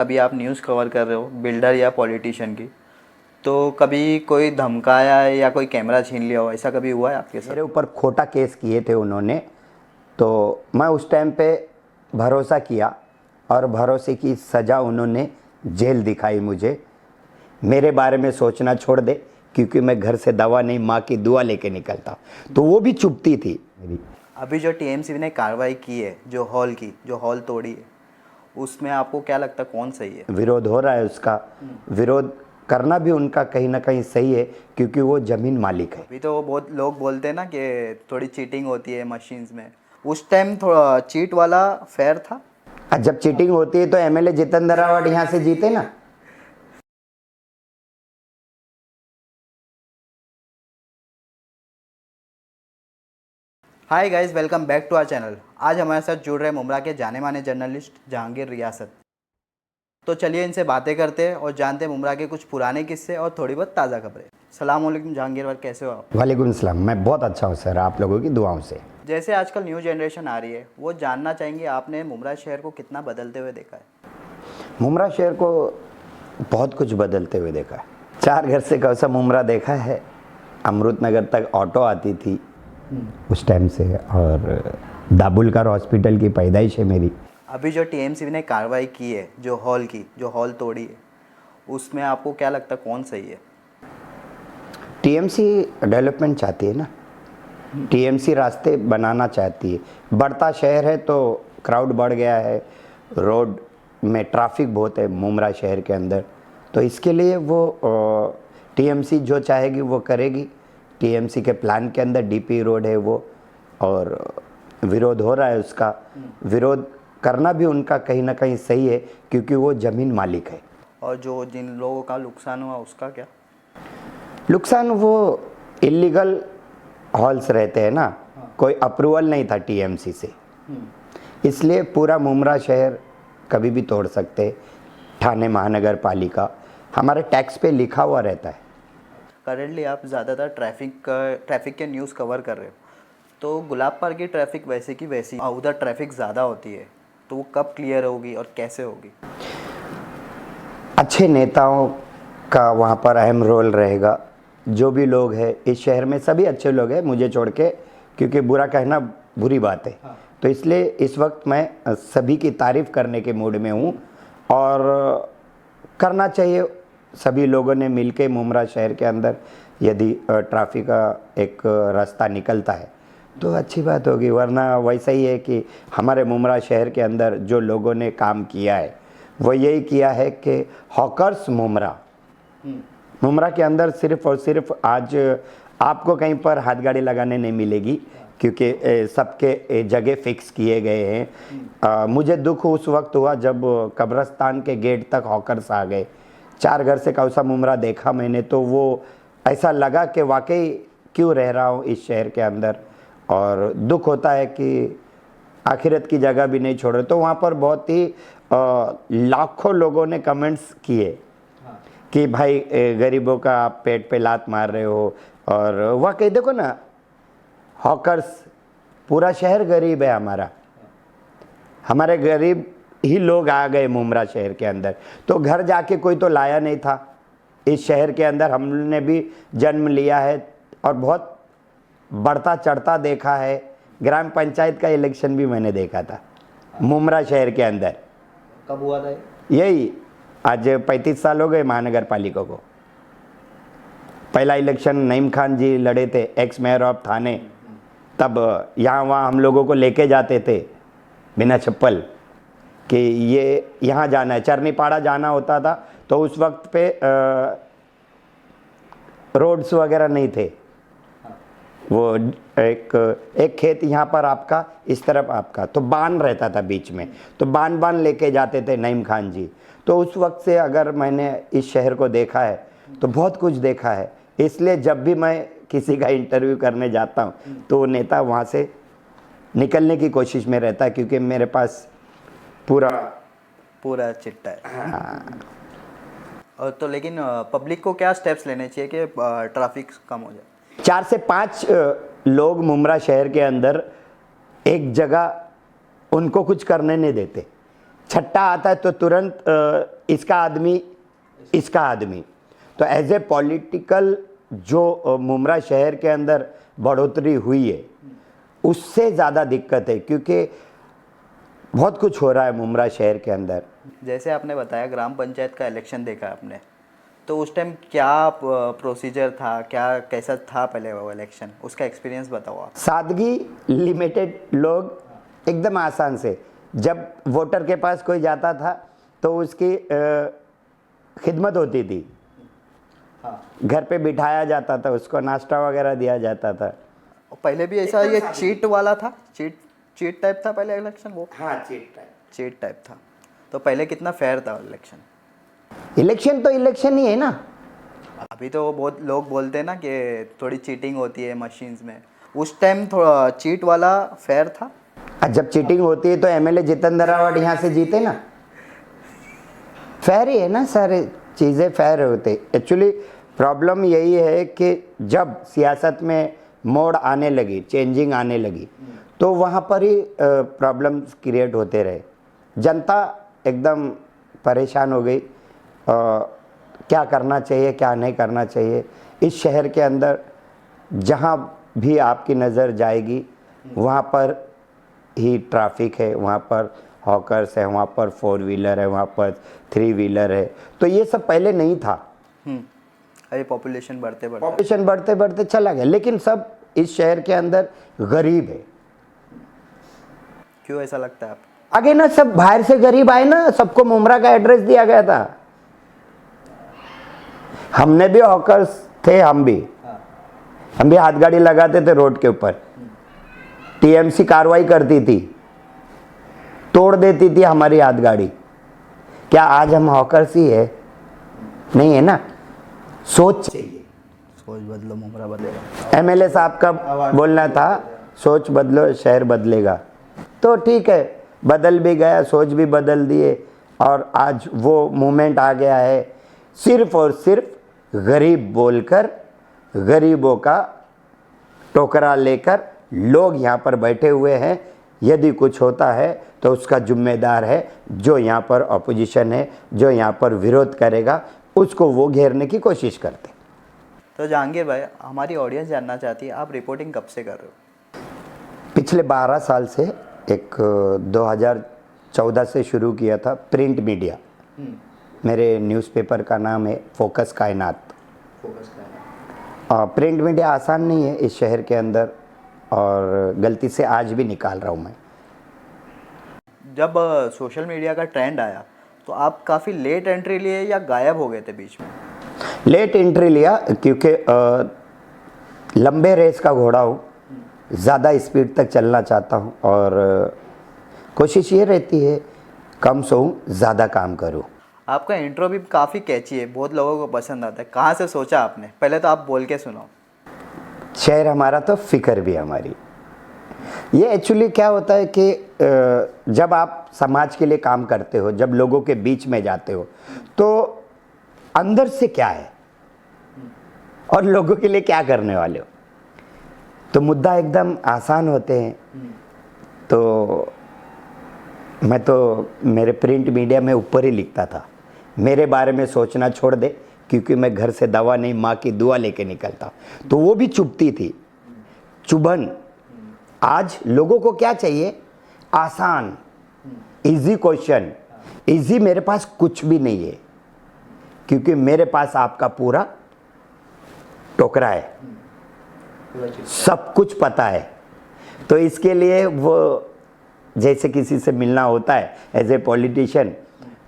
अभी आप news cover कर रहे हो बिल्डर या पॉलिटिशियन की, तो कभी कोई धमकाया है या कोई कैमरा छीन लिया हो, ऐसा कभी हुआ है आपके साथ? मेरे ऊपर खोटा केस किए थे उन्होंने, तो मैं उस टाइम पे भरोसा किया और भरोसे की सज़ा उन्होंने जेल दिखाई मुझे। मेरे बारे में सोचना छोड़ दे, क्योंकि मैं घर से दवा नहीं माँ की दुआ लेके निकलता, तो वो भी चुपती थी मेरी। अभी जो टीएमसी ने कार्रवाई की है, जो हॉल तोड़ी है, उसमें आपको क्या लगता है कौन सही है? विरोध हो रहा है उसका, विरोध करना भी उनका कहीं ना कहीं सही है, क्योंकि वो ज़मीन मालिक है। अभी तो बहुत लोग बोलते हैं ना कि थोड़ी चीटिंग होती है मशीन्स में। उस टाइम थोड़ा चीट वाला फेयर था। जब चीटिंग होती है तो एमएलए जितेंद्र रावत यहाँ से जीते ना। Hi guys, welcome back to our channel. आज हमारे साथ जुड़ रहे मुमरा के जाने माने जर्नलिस्ट जहांगीर रियासत। तो चलिए इनसे बातें करते हैं और जानते हैं मुमरा के कुछ पुराने किस्से और थोड़ी बहुत ताज़ा खबरें। सलाम वालेकुम जहांगीर भाई, कैसे हो आप? वालेकुम सलाम, मैं बहुत अच्छा हूँ सर, आप लोगों की दुआओं से। जैसे आजकल न्यू जनरेशन आ रही है, वो जानना चाहेंगे आपने मुमरा शहर को कितना बदलते हुए देखा है? मुमरा शहर को बहुत कुछ बदलते हुए देखा है। 4 घर से कौसा मुमरा देखा है। अमृत नगर तक ऑटो आती थी उस टाइम से, और दाबुलकर हॉस्पिटल की पैदाइश है मेरी। अभी जो टीएमसी ने कार्रवाई की है, जो हॉल तोड़ी है, उसमें आपको क्या लगता है कौन सही है? टीएमसी डेवलपमेंट चाहती है ना, टीएमसी रास्ते बनाना चाहती है। बढ़ता शहर है तो क्राउड बढ़ गया है, रोड में ट्रैफिक बहुत है मुमरा शहर के अंदर, तो इसके लिए वो टीएमसी जो चाहेगी वो करेगी। टीएमसी के प्लान के अंदर डीपी रोड है वो, और विरोध हो रहा है उसका। विरोध करना भी उनका कहीं ना कहीं सही है, क्योंकि वो ज़मीन मालिक है। और जो जिन लोगों का नुकसान हुआ उसका क्या? नुकसान वो इलीगल हॉल्स रहते हैं ना, कोई अप्रूवल नहीं था टीएमसी से, इसलिए पूरा मुमरा शहर कभी भी तोड़ सकते। ठाणे महानगर पालिका हमारे टैक्स पे लिखा हुआ रहता है। करेंटली आप ज़्यादातर ट्रैफिक के न्यूज़ कवर कर रहे हो, तो गुलाब पार्क की ट्रैफिक वैसे की वैसी, उधर ट्रैफिक ज़्यादा होती है, तो वो कब क्लियर होगी और कैसे होगी? अच्छे नेताओं का वहाँ पर अहम रोल रहेगा। जो भी लोग हैं इस शहर में, सभी अच्छे लोग हैं मुझे छोड़ के, क्योंकि बुरा कहना बुरी बात है। तो इसलिए इस वक्त मैं सभी की तारीफ़ करने के मूड में हूँ, और करना चाहिए सभी लोगों ने मिलके। मुमरा शहर के अंदर यदि ट्रैफिक का एक रास्ता निकलता है तो अच्छी बात होगी, वरना वैसा ही है कि हमारे मुमरा शहर के अंदर जो लोगों ने काम किया है वो यही किया है कि हॉकर्स मुमरा के अंदर सिर्फ और सिर्फ आज आपको कहीं पर हाथ गाड़ी लगाने नहीं मिलेगी, क्योंकि सबके जगह फिक्स किए गए हैं। मुझे दुख उस वक्त हुआ जब कब्रस्तान के गेट तक हॉकर्स आ गए। 4 घर से कौसा मुमरा देखा मैंने, तो वो ऐसा लगा कि वाकई क्यों रह रहा हूँ इस शहर के अंदर, और दुख होता है कि आखिरत की जगह भी नहीं छोड़ रहे। तो वहाँ पर बहुत ही लाखों लोगों ने कमेंट्स किए कि भाई गरीबों का आप पेट पे लात मार रहे हो। और वाकई देखो ना, हॉकर्स, पूरा शहर गरीब है हमारा, हमारे गरीब ही लोग आ गए मुमरा शहर के अंदर, तो घर जाके कोई तो लाया नहीं था। इस शहर के अंदर हमने भी जन्म लिया है और बहुत बढ़ता चढ़ता देखा है। ग्राम पंचायत का इलेक्शन भी मैंने देखा था मुमरा शहर के अंदर। कब हुआ था? यही आज 35 साल हो गए महानगर पालिका को। पहला इलेक्शन नईम खान जी लड़े थे, एक्स मेयर ऑफ थाने, तब यहाँ वहाँ हम लोगों को लेके जाते थे बिना चप्पल कि ये यहाँ जाना है। चरनीपाड़ा जाना होता था तो उस वक्त पे रोड्स वगैरह नहीं थे। वो एक खेत यहाँ पर आपका, इस तरफ आपका, तो बान रहता था बीच में, तो बान लेके जाते थे नईम खान जी। तो उस वक्त से अगर मैंने इस शहर को देखा है तो बहुत कुछ देखा है। इसलिए जब भी मैं किसी का इंटरव्यू करने जाता हूँ तो वो नेता वहाँ से निकलने की कोशिश में रहता है, क्योंकि मेरे पास पूरा चिट्टा है। और तो लेकिन पब्लिक को क्या स्टेप्स लेने चाहिए कि ट्रैफिक कम हो जाए? 4 से 5 लोग मुमरा शहर के अंदर एक जगह उनको कुछ करने नहीं देते। छट्टा आता है तो तुरंत इसका आदमी। तो एज ए पॉलिटिकल जो मुमरा शहर के अंदर बढ़ोतरी हुई है उससे ज़्यादा दिक्कत है, क्योंकि बहुत कुछ हो रहा है मुमरा शहर के अंदर। जैसे आपने बताया ग्राम पंचायत का इलेक्शन देखा आपने, तो उस टाइम क्या प्रोसीजर था, क्या कैसा था पहले वो इलेक्शन, उसका एक्सपीरियंस बताओ आप। सादगी, लिमिटेड लोग, एकदम आसान से। जब वोटर के पास कोई जाता था तो उसकी खिदमत होती थी, घर पे बिठाया जाता था, उसको नाश्ता वगैरह दिया जाता था। पहले भी ऐसा ये चीट वाला था, चीट टाइप था पहले इलेक्शन वो। हाँ, चीट टाइप था। तो पहले कितना फेयर था इलेक्शन? इलेक्शन तो इलेक्शन ही है ना। अभी तो बहुत लोग बोलते हैं ना कि थोड़ी चीटिंग होती है मशीन्स में, उस टाइम थोड़ा चीट वाला फेयर था। जब चीटिंग होती है तो एमएलए जितेंद्र रावत यहाँ से जीते ना, फेयर ही है ना, सारे चीज़ें फेयर होते। एक्चुअली प्रॉब्लम यही है कि जब सियासत में मोड़ आने लगी, चेंजिंग आने लगी, तो वहाँ पर ही प्रॉब्लम्स क्रिएट होते रहे। जनता एकदम परेशान हो गई, क्या करना चाहिए क्या नहीं करना चाहिए। इस शहर के अंदर जहाँ भी आपकी नज़र जाएगी वहाँ पर ही ट्रैफिक है, वहाँ पर हॉकर्स है, वहाँ पर 4 व्हीलर है, वहाँ पर 3 व्हीलर है। तो ये सब पहले नहीं था। अरे पॉपुलेशन बढ़ते बढ़ते चला गया, लेकिन सब इस शहर के अंदर गरीब है। क्यों ऐसा लगता है आप? आगे ना सब बाहर से गरीब आए ना, सबको मुमरा का एड्रेस दिया गया था। हमने भी हॉकर्स थे, हम भी हाथ गाड़ी लगाते थे रोड के ऊपर। टीएमसी कार्रवाई करती थी, तोड़ देती थी हमारी हाथ गाड़ी। क्या आज हम हॉकर्स ही है? नहीं है ना। सोच चाहिए, सोच बदलो मुमरा बदलेगा। एमएलए साहब का बोलना था, सोच बदलो शहर बदलेगा। तो ठीक है, बदल भी गया, सोच भी बदल दिए, और आज वो मूवमेंट आ गया है। सिर्फ और सिर्फ गरीब बोलकर, गरीबों का टोकरा लेकर लोग यहाँ पर बैठे हुए हैं। यदि कुछ होता है तो उसका जिम्मेदार है जो यहाँ पर अपोजिशन है, जो यहाँ पर विरोध करेगा, उसको वो घेरने की कोशिश करते। तो जहांगीर भाई, हमारी ऑडियंस जानना चाहती है आप रिपोर्टिंग कब से कर रहे हो? पिछले 12 साल से, एक 2014 से शुरू किया था प्रिंट मीडिया। मेरे न्यूज़पेपर का नाम है फोकस कायनात। प्रिंट मीडिया आसान नहीं है इस शहर के अंदर, और गलती से आज भी निकाल रहा हूँ मैं। जब सोशल मीडिया का ट्रेंड आया तो आप काफ़ी लेट एंट्री लिए या गायब हो गए थे बीच में? लेट एंट्री लिया, क्योंकि लंबे रेस का घोड़ा हूँ, ज़्यादा स्पीड तक चलना चाहता हूँ, और कोशिश ये रहती है कम सोऊं ज़्यादा काम करूँ। आपका इंट्रो भी काफ़ी कैची है, बहुत लोगों को पसंद आता है। कहाँ से सोचा आपने? पहले तो आप बोल के सुनाओ। शहर हमारा तो फिक्र भी हमारी। ये एक्चुअली क्या होता है कि जब आप समाज के लिए काम करते हो, जब लोगों के बीच में जाते हो, तो अंदर से क्या है और लोगों के लिए क्या करने वाले हो, तो मुद्दा एकदम आसान होते हैं। तो मैं तो मेरे प्रिंट मीडिया में ऊपर ही लिखता था, मेरे बारे में सोचना छोड़ दे, क्योंकि मैं घर से दवा नहीं माँ की दुआ लेके निकलता। तो वो भी चुभती थी, चुभन। आज लोगों को क्या चाहिए? आसान, इजी क्वेश्चन। इजी मेरे पास कुछ भी नहीं है, क्योंकि मेरे पास आपका पूरा टोकरा है, सब कुछ पता है। तो इसके लिए वो जैसे किसी से मिलना होता है एज ए पॉलिटिशियन,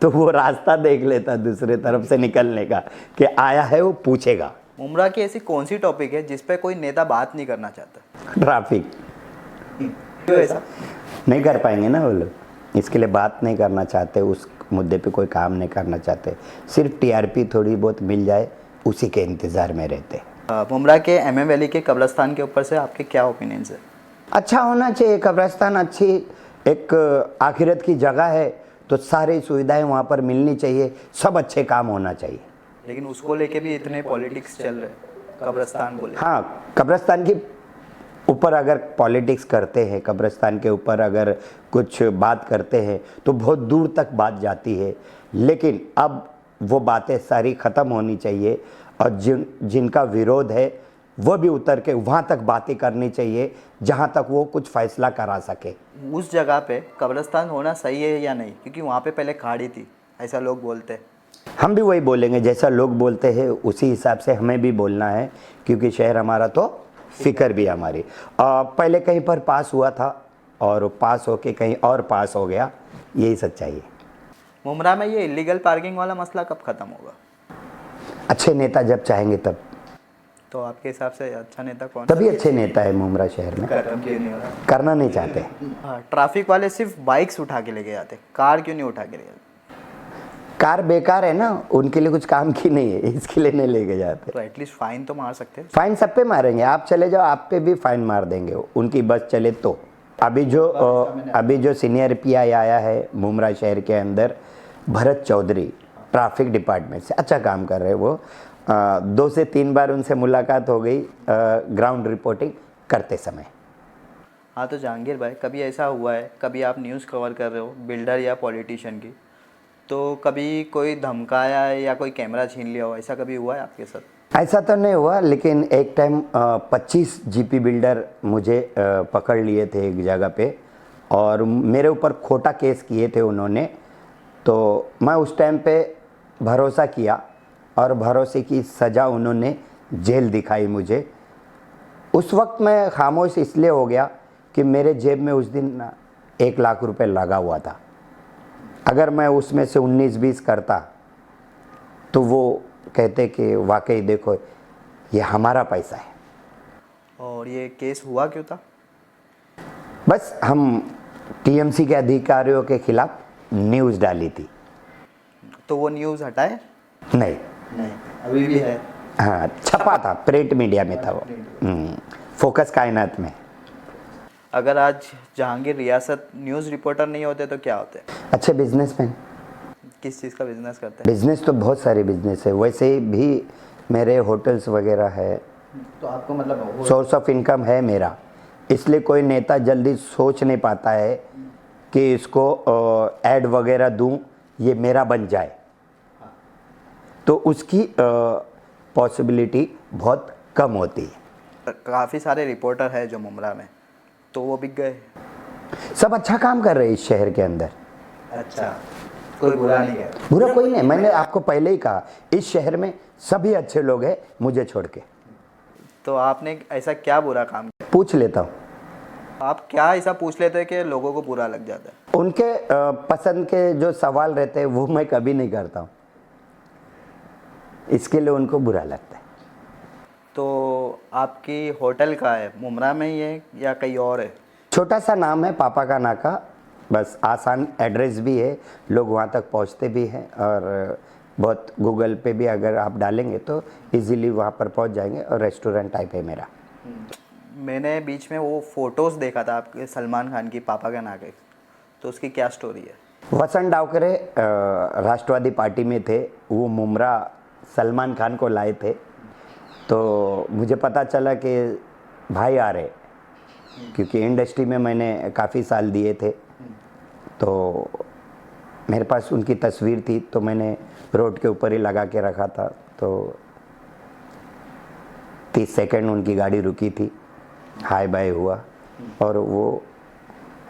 तो वो रास्ता देख लेता दूसरे तरफ से निकलने का, कि आया है वो पूछेगा। मुमरा की ऐसी कौन सी टॉपिक है जिस पे कोई नेता बात नहीं करना चाहता? ट्रैफिक। क्यों ऐसा? नहीं कर पाएंगे ना वो लोग, इसके लिए बात नहीं करना चाहते, उस मुद्दे पे कोई काम नहीं करना चाहते, सिर्फ टीआरपी थोड़ी बहुत मिल जाए उसी के इंतज़ार में रहते। मुमरा के एमएम वैली के कब्रिस्तान के ऊपर से आपके क्या ओपिनियंस है? अच्छा होना चाहिए कब्रिस्तान, अच्छी एक आखिरत की जगह है, तो सारी सुविधाएं वहाँ पर मिलनी चाहिए, सब अच्छे काम होना चाहिए। लेकिन उसको लेके भी इतने पॉलिटिक्स चल रहे हैं कब्रिस्तान को लेकर। हाँ, कब्रिस्तान की ऊपर अगर पॉलिटिक्स करते हैं, कब्रिस्तान के ऊपर अगर कुछ बात करते हैं तो बहुत दूर तक बात जाती है, लेकिन अब वो बातें सारी ख़त्म होनी चाहिए और जिनका विरोध है वो भी उतर के वहाँ तक बातें करनी चाहिए जहाँ तक वो कुछ फैसला करा सके। उस जगह पे कब्रिस्तान होना सही है या नहीं, क्योंकि वहाँ पे पहले खाड़ी थी, ऐसा लोग बोलते हैं। हम भी वही बोलेंगे, जैसा लोग बोलते हैं उसी हिसाब से हमें भी बोलना है, क्योंकि शहर हमारा तो फिक्र भी हमारी। पहले कहीं पर पास हुआ था और पास होके कहीं और पास हो गया, यही सच्चाई है। मुमरा में ये इलीगल पार्किंग वाला मसला कब ख़त्म होगा? अच्छे नेता जब चाहेंगे तब। तो आपके हिसाब से अच्छा नेता कौन? तभी अच्छे नेता है मुमरा शहर में। खत्म क्यों नहीं हो रहा? करना नहीं चाहते। हाँ, ट्रैफिक वाले सिर्फ बाइक्स उठा के लेके जाते, कार क्यों नहीं उठा के ले जाते? कार बेकार है ना, उनके लिए कुछ काम की नहीं है, इसके लिए नहीं लेके जाते। तो एटलीस्ट फाइन तो मार सकते हैं। फाइन सब पे मारेंगे, आप चले जाओ आप पे भी फाइन मार देंगे, उनकी बस चले तो। अभी जो सीनियर पीआई आया है मुमरा शहर के अंदर, भरत चौधरी, ट्रैफिक डिपार्टमेंट से अच्छा काम कर रहे हैं वो। 2 से 3 बार उनसे मुलाकात हो गई ग्राउंड रिपोर्टिंग करते समय। हाँ, तो जहांगीर भाई, कभी ऐसा हुआ है, कभी आप न्यूज़ कवर कर रहे हो बिल्डर या पॉलिटिशियन की, तो कभी कोई धमकाया है या कोई कैमरा छीन लिया हो, ऐसा कभी हुआ है आपके साथ? ऐसा तो नहीं हुआ, लेकिन एक टाइम 25 जीपी बिल्डर मुझे पकड़ लिए थे एक जगह पे और मेरे ऊपर खोटा केस किए थे उन्होंने। तो मैं उस टाइम पे भरोसा किया और भरोसे की सज़ा उन्होंने जेल दिखाई मुझे। उस वक्त मैं खामोश इसलिए हो गया कि मेरे जेब में उस दिन 1 लाख रुपए लगा हुआ था। अगर मैं उसमें से 19-20 करता तो वो कहते कि वाकई देखो ये हमारा पैसा है। और ये केस हुआ क्यों था? बस हम टीएमसी के अधिकारियों के खिलाफ न्यूज़ डाली थी। तो वो न्यूज़ हटाए? नहीं, अभी भी है। हाँ, छपा था, प्रिंट मीडिया में था वो, फोकस कायनात में। अगर आज जहांगीर रियासत न्यूज़ रिपोर्टर नहीं होते तो क्या होते? अच्छे बिजनेसमैन। किस चीज़ का बिजनेस करते हैं? बिजनेस तो बहुत सारे बिजनेस है, वैसे भी मेरे होटल्स वगैरह है, तो आपको मतलब सोर्स ऑफ इनकम है मेरा। इसलिए कोई नेता जल्दी सोच नहीं पाता है कि इसको ऐड वगैरह दूं, ये मेरा बन जाए, तो उसकी पॉसिबिलिटी बहुत कम होती है। काफ़ी सारे रिपोर्टर हैं जो मुमरा में, तो वो बिक गए। सब अच्छा काम कर रहे हैं इस शहर के अंदर। अच्छा, कोई बुरा नहीं है? बुरा कोई नहीं, मैंने आपको पहले ही कहा इस शहर में सभी अच्छे लोग हैं मुझे छोड़ के। तो आपने ऐसा क्या बुरा काम किया? पूछ लेता हूँ। आप क्या ऐसा पूछ लेते हैं कि लोगों को बुरा लग जाता है? उनके पसंद के जो सवाल रहते हैं वो मैं कभी नहीं करता हूँ, इसके लिए उनको बुरा लगता है। तो आपकी होटल कहाँ है? मुमरा में ही है या कहीं और है? छोटा सा नाम है पापा का नाका, बस आसान एड्रेस भी है, लोग वहाँ तक पहुँचते भी हैं और बहुत गूगल पे भी अगर आप डालेंगे तो इजीली वहाँ पर पहुँच जाएंगे और रेस्टोरेंट टाइप है मेरा। मैंने बीच में वो फोटोज़ देखा था आपके सलमान खान की पापा का नाके, तो उसकी क्या स्टोरी है? वसंत डावकरे राष्ट्रवादी पार्टी में थे, वो मुमरा सलमान खान को लाए थे। तो मुझे पता चला कि भाई आ रहे, क्योंकि इंडस्ट्री में मैंने काफ़ी साल दिए थे, तो मेरे पास उनकी तस्वीर थी, तो मैंने रोड के ऊपर ही लगा के रखा था। तो 30 सेकंड उनकी गाड़ी रुकी थी, हाय बाय हुआ और वो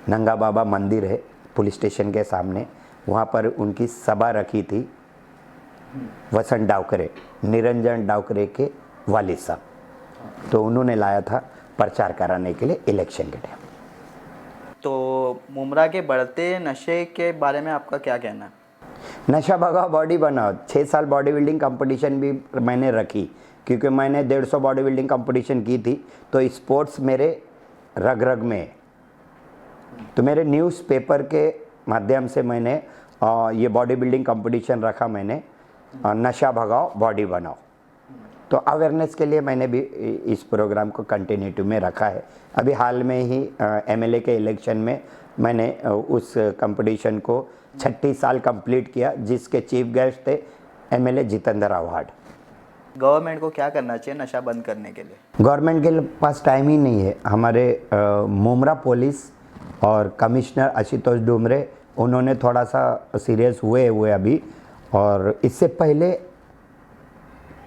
नंगा बाबा मंदिर है पुलिस स्टेशन के सामने, वहाँ पर उनकी सभा रखी थी। वसंत डावकरे, निरंजन डावकरे के वालिद साहब, तो उन्होंने लाया था प्रचार कराने के लिए इलेक्शन के टाइम। तो मुमरा के बढ़ते नशे के बारे में आपका क्या कहना है? नशा भगाओ बॉडी बनाओ। 6 साल बॉडी बिल्डिंग कंपटीशन भी मैंने रखी, क्योंकि मैंने 150 बॉडी बिल्डिंग कंपटीशन की थी, तो स्पोर्ट्स मेरे रग रग में है। तो मेरे न्यूज़पेपर के माध्यम से मैंने ये बॉडी बिल्डिंग कंपटीशन रखा मैंने, नशा भगाओ बॉडी बनाओ। तो अवेयरनेस के लिए मैंने भी इस प्रोग्राम को कंटिन्यूटी में रखा है। अभी हाल में ही एमएलए के इलेक्शन में मैंने उस कंपटीशन को 36 साल कंप्लीट किया, जिसके चीफ गेस्ट थे एमएलए जितेंद्र आव्हाड। गवर्नमेंट को क्या करना चाहिए नशा बंद करने के लिए? गवर्नमेंट के पास टाइम ही नहीं है। हमारे मुमरा पुलिस और कमिश्नर आशुतोष डुमरे, उन्होंने थोड़ा सा सीरियस हुए अभी, और इससे पहले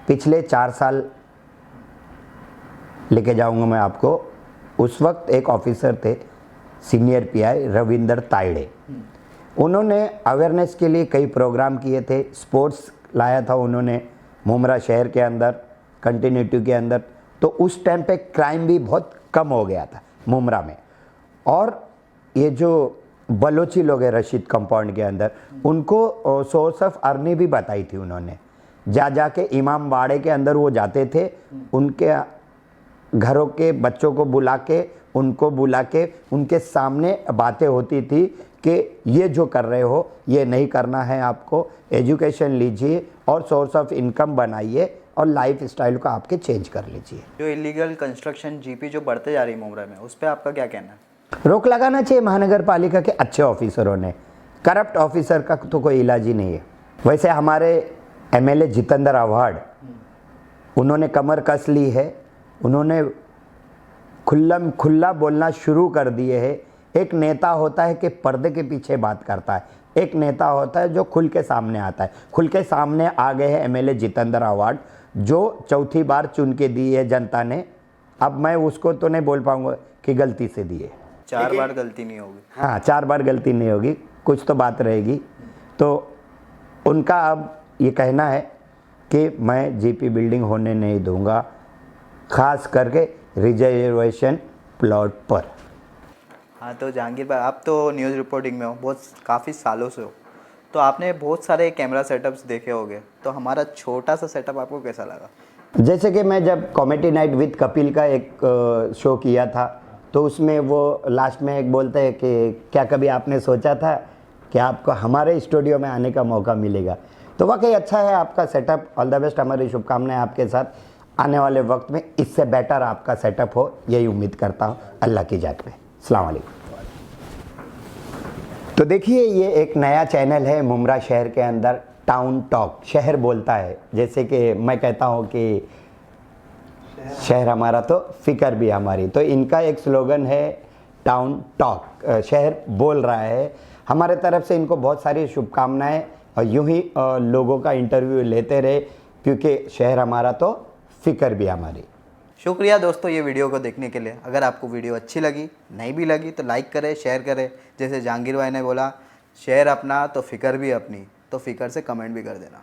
पिछले 4 साल लेके जाऊंगा मैं आपको। उस वक्त एक ऑफिसर थे सीनियर पीआई रविंदर तायड़े, उन्होंने अवेयरनेस के लिए कई प्रोग्राम किए थे। स्पोर्ट्स लाया था उन्होंने मुमरा शहर के अंदर, कंटिन्यूटी के अंदर। तो उस टाइम पे क्राइम भी बहुत कम हो गया था मुमरा में। और ये जो बलोची लोग हैं रशीद कंपाउंड के अंदर, उनको सोर्स ऑफ अर्निंग भी बताई थी उन्होंने। जाके इमाम बाड़े के अंदर वो जाते थे, उनके घरों के बच्चों को बुला के उनके सामने बातें होती थी कि ये जो कर रहे हो ये नहीं करना है, आपको एजुकेशन लीजिए और सोर्स ऑफ इनकम बनाइए और लाइफ स्टाइल को आपके चेंज कर लीजिए। जो इलीगल कंस्ट्रक्शन जीपी जो बढ़ते जा रही है मुमरा में, उस पर आपका क्या कहना है? रोक लगाना चाहिए महानगर पालिका के अच्छे ऑफिसरों ने। करप्ट ऑफिसर का तो कोई इलाज ही नहीं है। वैसे हमारे एमएलए जितेंद्र आव्हाड, उन्होंने कमर कस ली है, उन्होंने खुला बोलना शुरू कर दिए है। एक नेता होता है कि पर्दे के पीछे बात करता है, एक नेता होता है जो खुल के सामने आता है। खुल के सामने आ गए हैं एमएलए जितेंद्र आव्हाड, जो चौथी बार चुन के दी है जनता ने। अब मैं उसको तो नहीं बोल पाऊंगा कि गलती से दिए, 4 बार गलती नहीं होगी। हाँ, 4 बार गलती नहीं होगी, कुछ तो बात रहेगी। तो उनका अब ये कहना है कि मैं जीपी बिल्डिंग होने नहीं दूंगा, खास करके रिजर्वेशन प्लॉट पर। हाँ, तो जहांगीर भाई, आप तो न्यूज़ रिपोर्टिंग में हो, बहुत काफ़ी सालों से हो, तो आपने बहुत सारे कैमरा सेटअप्स देखे होंगे, तो हमारा छोटा सा सेटअप आपको कैसा लगा? जैसे कि मैं जब कॉमेडी नाइट विद कपिल का एक शो किया था, तो उसमें वो लास्ट में एक बोलते हैं कि क्या कभी आपने सोचा था कि आपको हमारे स्टूडियो में आने का मौका मिलेगा? तो वाकई अच्छा है आपका सेटअप। ऑल द बेस्ट, हमारी शुभकामनाएं आपके साथ। आने वाले वक्त में इससे बेटर आपका सेटअप हो, यही उम्मीद करता हूँ अल्लाह की जात में। अस्सलाम वालेकुम। तो देखिए, ये एक नया चैनल है मुमरा शहर के अंदर, टाउन टॉक। शहर बोलता है, जैसे कि मैं कहता हूँ कि शहर हमारा तो फिक्र भी हमारी। तो इनका एक स्लोगन है टाउन टॉक, शहर बोल रहा है। हमारे तरफ से इनको बहुत सारी शुभकामनाएं, और यूं ही लोगों का इंटरव्यू लेते रहे, क्योंकि शहर हमारा तो फिक्र भी हमारी। शुक्रिया दोस्तों ये वीडियो को देखने के लिए। अगर आपको वीडियो अच्छी लगी, नहीं भी लगी, तो लाइक करें, शेयर करें। जैसे जहांगीर भाई ने बोला, शहर अपना तो फिक्र भी अपनी, तो फिक्र से कमेंट भी कर देना।